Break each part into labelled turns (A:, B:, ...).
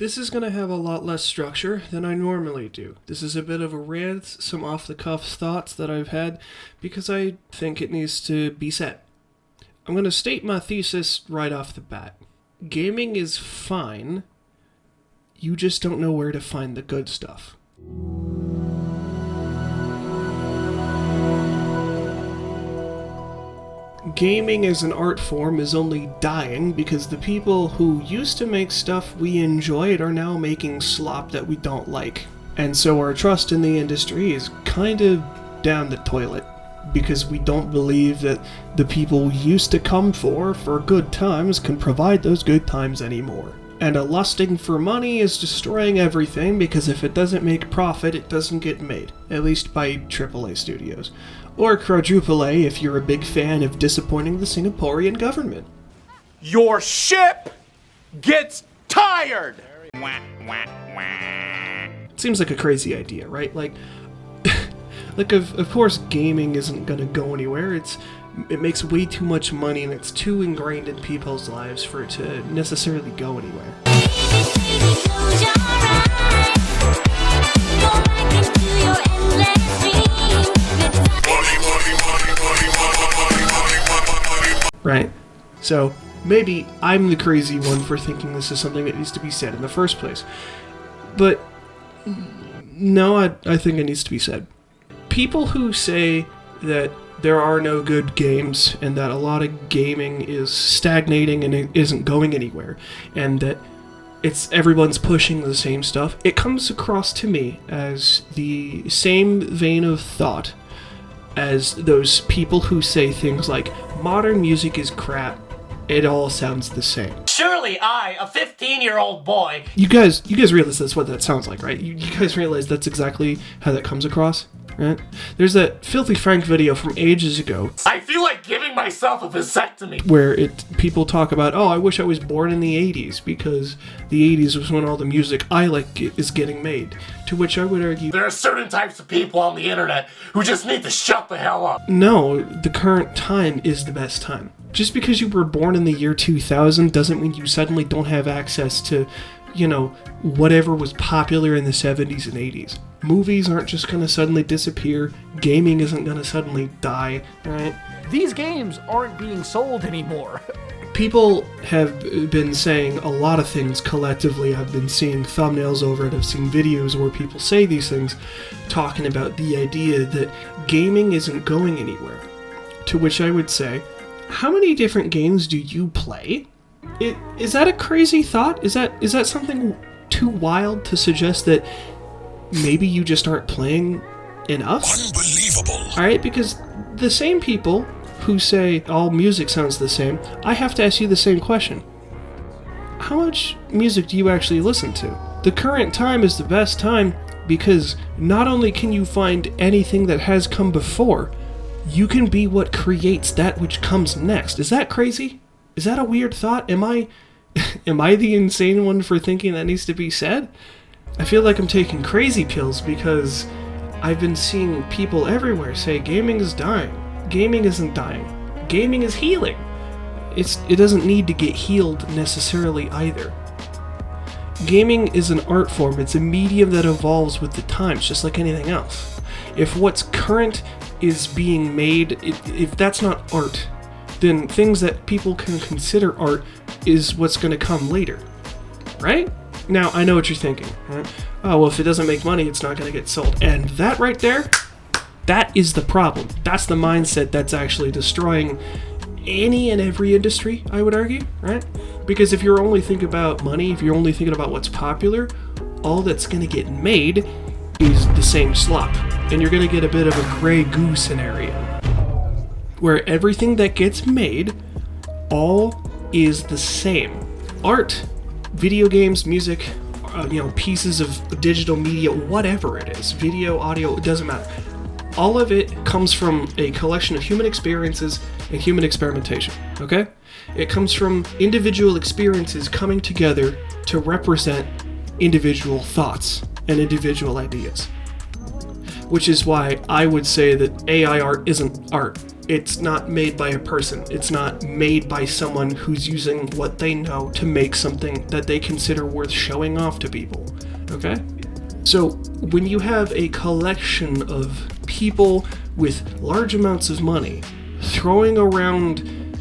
A: This is going to have a lot less structure than I normally do. This is a bit of a rant, some off-the-cuff thoughts that I've had, because I think it needs to be said. I'm going to state my thesis right off the bat. Gaming is fine. You just don't know where to find the good stuff. Gaming as an art form is only dying because the people who used to make stuff we enjoyed are now making slop that we don't like. And so our trust in the industry is kind of down the toilet because we don't believe that the people we used to come for good times can provide those good times anymore. And a lusting for money is destroying everything because if it doesn't make profit, it doesn't get made. At least by AAA studios. Or quadruple A if you're a big fan of disappointing the Singaporean government.
B: Your ship gets tired!
A: It seems like a crazy idea, right? Like of course gaming isn't gonna go anywhere. It makes way too much money and it's too ingrained in people's lives for it to necessarily go anywhere. Right? So, maybe I'm the crazy one for thinking this is something that needs to be said in the first place. But, no, I think it needs to be said. People who say that there are no good games and that a lot of gaming is stagnating and it isn't going anywhere, and that everyone's pushing the same stuff, it comes across to me as the same vein of thought as those people who say things like, modern music is crap, it all sounds the same.
C: Surely I, a 15-year-old boy...
A: You guys realize that's what that sounds like, right? You guys realize that's exactly how that comes across, right? There's that Filthy Frank video from ages ago.
C: I feel like giving myself a vasectomy.
A: Where people talk about, oh, I wish I was born in the 80s, because the 80s was when all the music I like is getting made. To which I would argue...
C: There are certain types of people on the internet who just need to shut the hell up.
A: No, the current time is the best time. Just because you were born in the year 2000 doesn't mean you suddenly don't have access to, whatever was popular in the 70s and 80s. Movies aren't just going to suddenly disappear. Gaming isn't going to suddenly die, right?
D: These games aren't being sold anymore.
A: People have been saying a lot of things collectively. I've been seeing thumbnails over it. I've seen videos where people say these things, talking about the idea that gaming isn't going anywhere. To which I would say, how many different games do you play? Is that a crazy thought? Is that something too wild to suggest that maybe you just aren't playing enough?
E: Unbelievable.
A: Alright, because the same people who say all music sounds the same, I have to ask you the same question. How much music do you actually listen to? The current time is the best time because not only can you find anything that has come before, you can be what creates that which comes next. Is that crazy? Is that a weird thought? Am I the insane one for thinking that needs to be said? I feel like I'm taking crazy pills because I've been seeing people everywhere say gaming is dying. Gaming isn't dying. Gaming is healing. It doesn't need to get healed necessarily either. Gaming is an art form. It's a medium that evolves with the times, just like anything else. If what's current is being made, if that's not art, then things that people can consider art is what's going to come later, right? Now, I know what you're thinking. Right? Oh, well, if it doesn't make money, it's not going to get sold. And that right there, that is the problem. That's the mindset that's actually destroying any and every industry, I would argue, right? Because if you're only thinking about money, if you're only thinking about what's popular, all that's going to get made is the same slop. And you're going to get a bit of a gray goo scenario where everything that gets made all is the same. Art, video games, music, pieces of digital media, whatever it is, video, audio, it doesn't matter. All of it comes from a collection of human experiences and human experimentation, okay? It comes from individual experiences coming together to represent individual thoughts and individual ideas. Which is why I would say that AI art isn't art. It's not made by a person. It's not made by someone who's using what they know to make something that they consider worth showing off to people. Okay? So when you have a collection of people with large amounts of money throwing around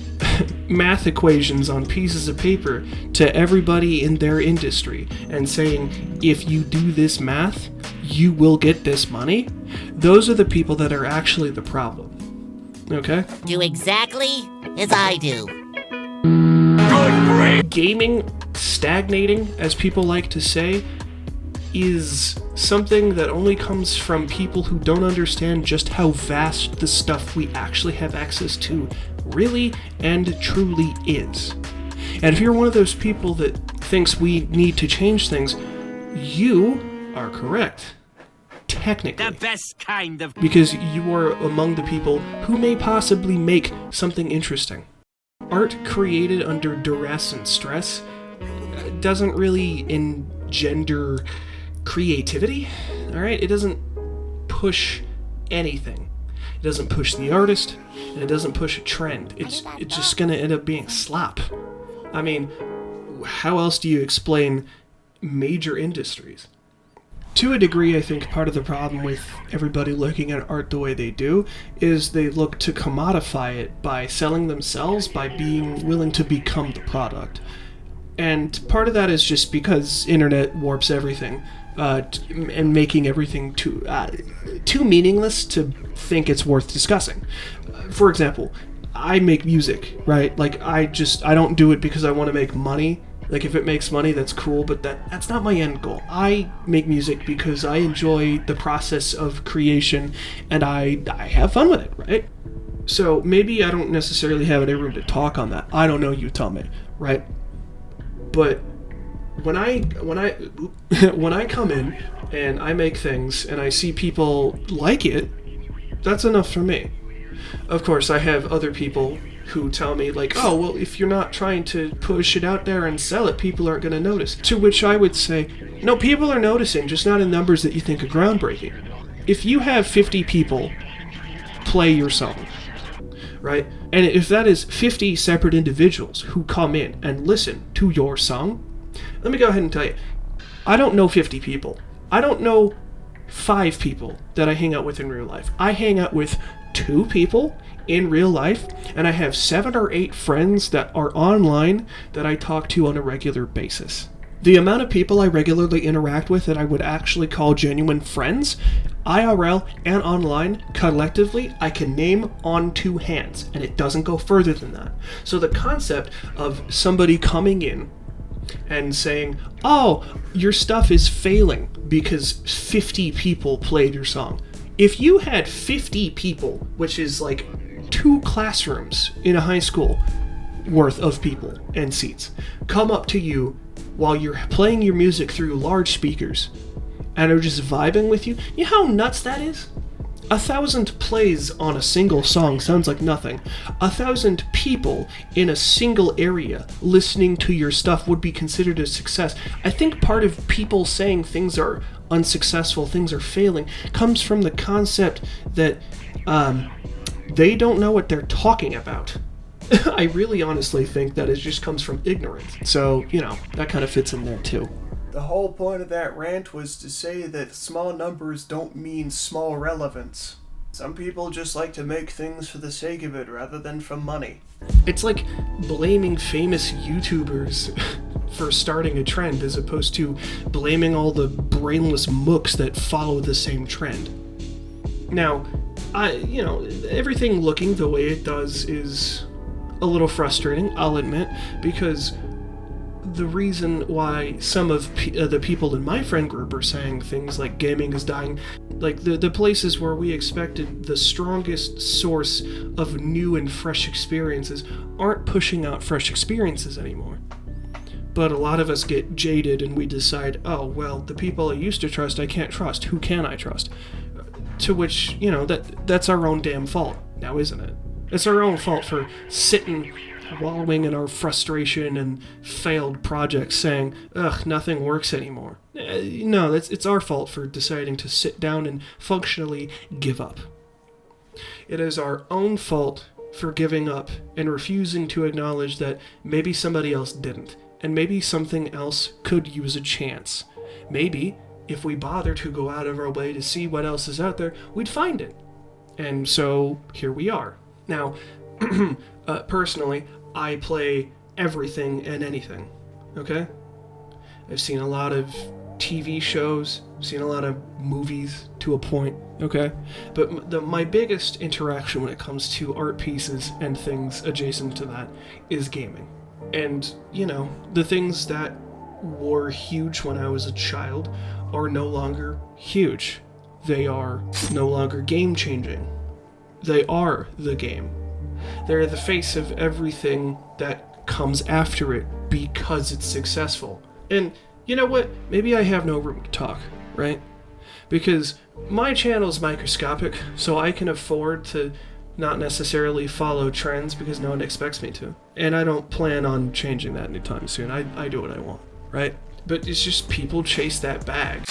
A: math equations on pieces of paper to everybody in their industry and saying, if you do this math, you will get this money, those are the people that are actually the problem. Okay?
E: Do exactly as I do.
A: Gaming stagnating, as people like to say, is something that only comes from people who don't understand just how vast the stuff we actually have access to really and truly is. And if you're one of those people that thinks we need to change things, you are correct. Technically.
E: The best kind of...
A: Because you are among the people who may possibly make something interesting. Art created under duress and stress doesn't really engender creativity, alright? It doesn't push anything. It doesn't push the artist, and it doesn't push a trend. It's just gonna end up being slop. I mean, how else do you explain major industries? To a degree, I think part of the problem with everybody looking at art the way they do is they look to commodify it by selling themselves, by being willing to become the product. And part of that is just because internet warps everything, and making everything too meaningless to think it's worth discussing. For example, I make music, right? Like, I don't do it because I want to make money. Like, if it makes money, that's cool, but that's not my end goal. I make music because I enjoy the process of creation, and I have fun with it, right? So maybe I don't necessarily have any room to talk on that. I don't know, you tell me, right? But when I come in and I make things and I see people like it, that's enough for me. Of course, I have other people who tell me, like, oh, well, if you're not trying to push it out there and sell it, people aren't going to notice. To which I would say, no, people are noticing, just not in numbers that you think are groundbreaking. If you have 50 people play your song, right, and if that is 50 separate individuals who come in and listen to your song, let me go ahead and tell you, I don't know 50 people. I don't know 5 people that I hang out with in real life. I hang out with 2 people in real life, and I have 7 or 8 friends that are online that I talk to on a regular basis. The amount of people I regularly interact with that I would actually call genuine friends, IRL and online, collectively, I can name on 2 hands, and it doesn't go further than that. So the concept of somebody coming in and saying, oh, your stuff is failing because 50 people played your song. If you had 50 people, which is like 2 classrooms in a high school worth of people and seats, come up to you while you're playing your music through large speakers and are just vibing with you, you know how nuts that is? 1,000 plays on a single song sounds like nothing. 1,000 people in a single area listening to your stuff would be considered a success. I think part of people saying things are unsuccessful, things are failing, comes from the concept that they don't know what they're talking about. I really honestly think that it just comes from ignorance. So, you know, that kind of fits in there too. The whole point of that rant was to say that small numbers don't mean small relevance. Some people just like to make things for the sake of it rather than for money. It's like blaming famous YouTubers for starting a trend as opposed to blaming all the brainless mooks that follow the same trend. Now, everything looking the way it does is a little frustrating, I'll admit, because the reason why some of the people in my friend group are saying things like gaming is dying, like the places where we expected the strongest source of new and fresh experiences aren't pushing out fresh experiences anymore. But a lot of us get jaded and we decide, oh, well, the people I used to trust, I can't trust. Who can I trust? To which, that's our own damn fault now, isn't it? It's our own fault for sitting wallowing in our frustration and failed projects saying, ugh, nothing works anymore. No, it's our fault for deciding to sit down and functionally give up. It is our own fault for giving up and refusing to acknowledge that maybe somebody else didn't, and maybe something else could use a chance. Maybe if we bother to go out of our way to see what else is out there, we'd find it. And so here we are. Now, personally, I play everything and anything, okay? I've seen a lot of TV shows, I've seen a lot of movies to a point, okay? But my biggest interaction when it comes to art pieces and things adjacent to that is gaming. And, you know, the things that were huge when I was a child are no longer huge. They are no longer game-changing. They are the game. They're the face of everything that comes after it because it's successful. And you know what? Maybe I have no room to talk, right? Because my channel's microscopic, so I can afford to not necessarily follow trends because no one expects me to. And I don't plan on changing that anytime soon. I do what I want, right? But it's just people chase that bag.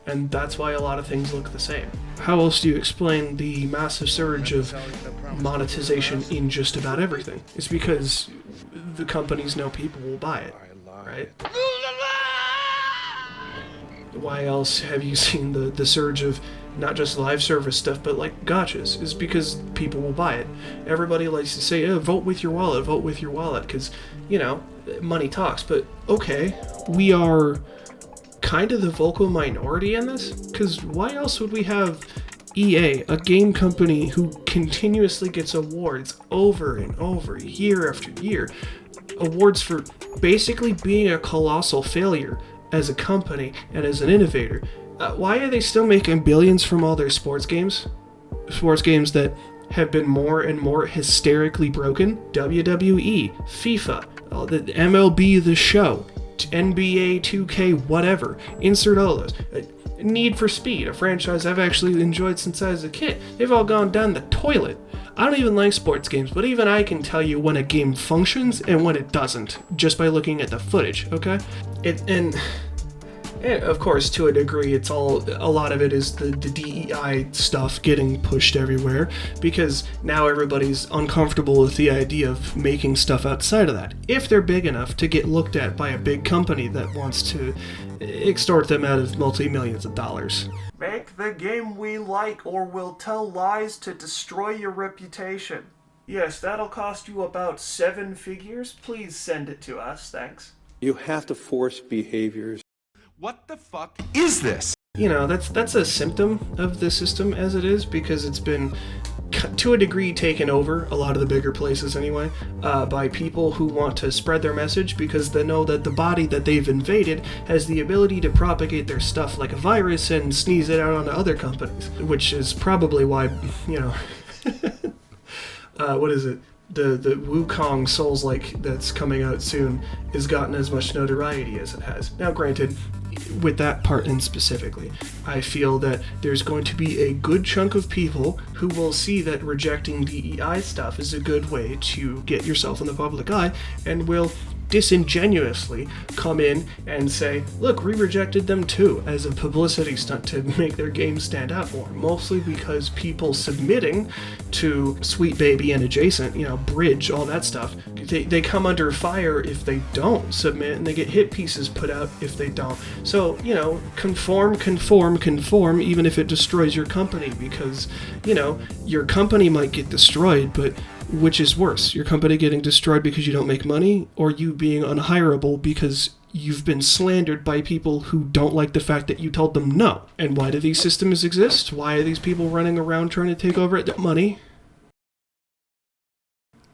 A: And that's why a lot of things look the same. How else do you explain the massive surge of monetization in just about everything? It's because the companies know people will buy it, right? Why else have you seen the surge of not just live service stuff, but like gachas? Is because people will buy it. Everybody likes to say, oh, vote with your wallet, because, you know, money talks. But okay, we are kind of the vocal minority in this, because why else would we have EA, a game company who continuously gets awards over and over, year after year, awards for basically being a colossal failure as a company and as an innovator? Why are they still making billions from all their sports games? Sports games that have been more and more hysterically broken? WWE, FIFA, the MLB The Show, NBA 2K, whatever. Insert all those. Need for Speed, a franchise I've actually enjoyed since I was a kid. They've all gone down the toilet. I don't even like sports games, but even I can tell you when a game functions and when it doesn't, just by looking at the footage, okay? And of course, to a degree, a lot of it is the DEI stuff getting pushed everywhere, because now everybody's uncomfortable with the idea of making stuff outside of that, if they're big enough to get looked at by a big company that wants to extort them out of multi-millions of dollars. Make the game we like, or we'll tell lies to destroy your reputation. Yes, that'll cost you about 7 figures. Please send it to us, thanks.
F: You have to force behaviors.
B: What the fuck is this?
A: You know, that's a symptom of the system as it is, because it's been, to a degree, taken over, a lot of the bigger places anyway, by people who want to spread their message because they know that the body that they've invaded has the ability to propagate their stuff like a virus and sneeze it out onto other companies, which is probably why, you know, what is it? The Wukong Souls-like that's coming out soon has gotten as much notoriety as it has. Now, granted, with that part in specifically, I feel that there's going to be a good chunk of people who will see that rejecting DEI stuff is a good way to get yourself in the public eye, and will disingenuously come in and say, look, we rejected them too, as a publicity stunt to make their game stand out more. Mostly because people submitting to Sweet Baby and adjacent, you know, Bridge, all that stuff, they come under fire if they don't submit, and they get hit pieces put out if they don't. So, you know, conform, even if it destroys your company, because, you know, your company might get destroyed, but which is worse, your company getting destroyed because you don't make money, or you being unhireable because you've been slandered by people who don't like the fact that you told them no? And why do these systems exist? Why are these people running around trying to take over it? Money.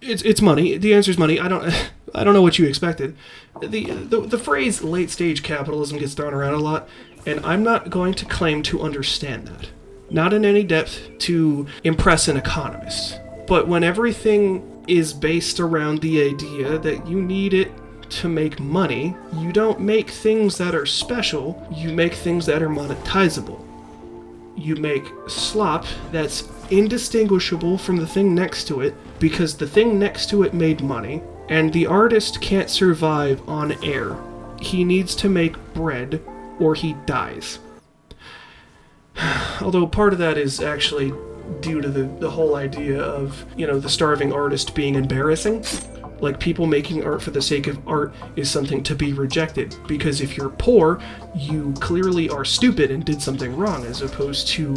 A: It's money. The answer is money. I don't know what you expected. The phrase late stage capitalism gets thrown around a lot, and I'm not going to claim to understand that. Not in any depth to impress an economist. But when everything is based around the idea that you need it to make money, you don't make things that are special, you make things that are monetizable. You make slop that's indistinguishable from the thing next to it, because the thing next to it made money, and the artist can't survive on air. He needs to make bread, or he dies. Although part of that is actually due to the whole idea of, the starving artist being embarrassing. Like, people making art for the sake of art is something to be rejected, because if you're poor, you clearly are stupid and did something wrong, as opposed to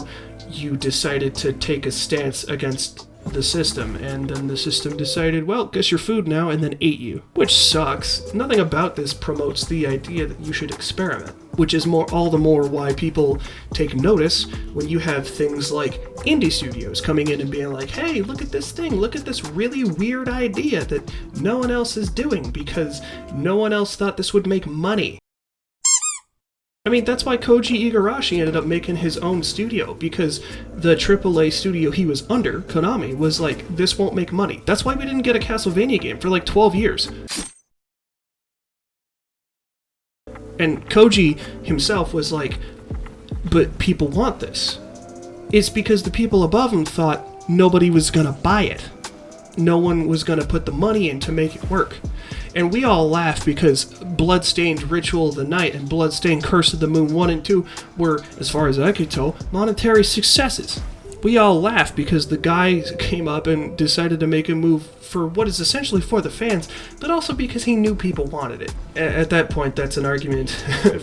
A: you decided to take a stance against the system, and then the system decided, well, guess your food now, and then ate you. Which sucks. Nothing about this promotes the idea that you should experiment, which is all the more why people take notice when you have things like indie studios coming in and being like, hey, look at this thing, look at this really weird idea that no one else is doing because no one else thought this would make money. I mean, that's why Koji Igarashi ended up making his own studio, because the AAA studio he was under, Konami, was like, this won't make money. That's why we didn't get a Castlevania game for like 12 years. And Koji himself was like, but people want this. It's because the people above him thought nobody was gonna buy it. No one was gonna put the money in to make it work. And we all laugh because Bloodstained Ritual of the Night and Bloodstained Curse of the Moon 1 and 2 were, as far as I could tell, monetary successes. We all laugh because the guy came up and decided to make a move for what is essentially for the fans, but also because he knew people wanted it. At that point, that's an argument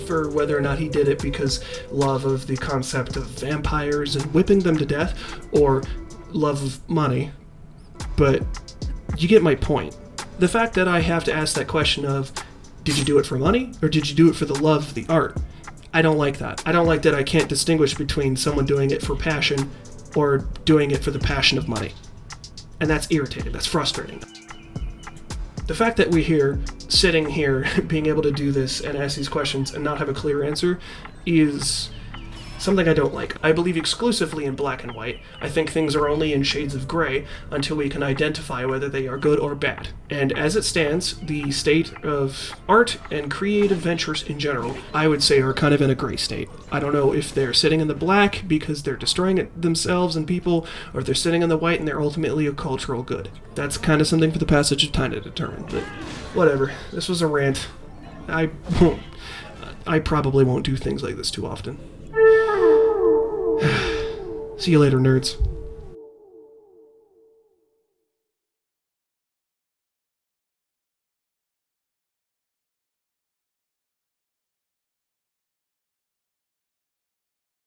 A: for whether or not he did it because love of the concept of vampires and whipping them to death, or love of money. But you get my point. The fact that I have to ask that question of, did you do it for money, or did you do it for the love of the art? I don't like that. I don't like that I can't distinguish between someone doing it for passion or doing it for the passion of money. And that's irritating. That's frustrating. The fact that we're sitting here, being able to do this and ask these questions and not have a clear answer is something I don't like. I believe exclusively in black and white. I think things are only in shades of gray until we can identify whether they are good or bad. And as it stands, the state of art and creative ventures in general, I would say, are kind of in a gray state. I don't know if they're sitting in the black because they're destroying it themselves and people, or if they're sitting in the white and they're ultimately a cultural good. That's kind of something for the passage of time to determine, but whatever. This was a rant. I probably won't do things like this too often. See you later, nerds.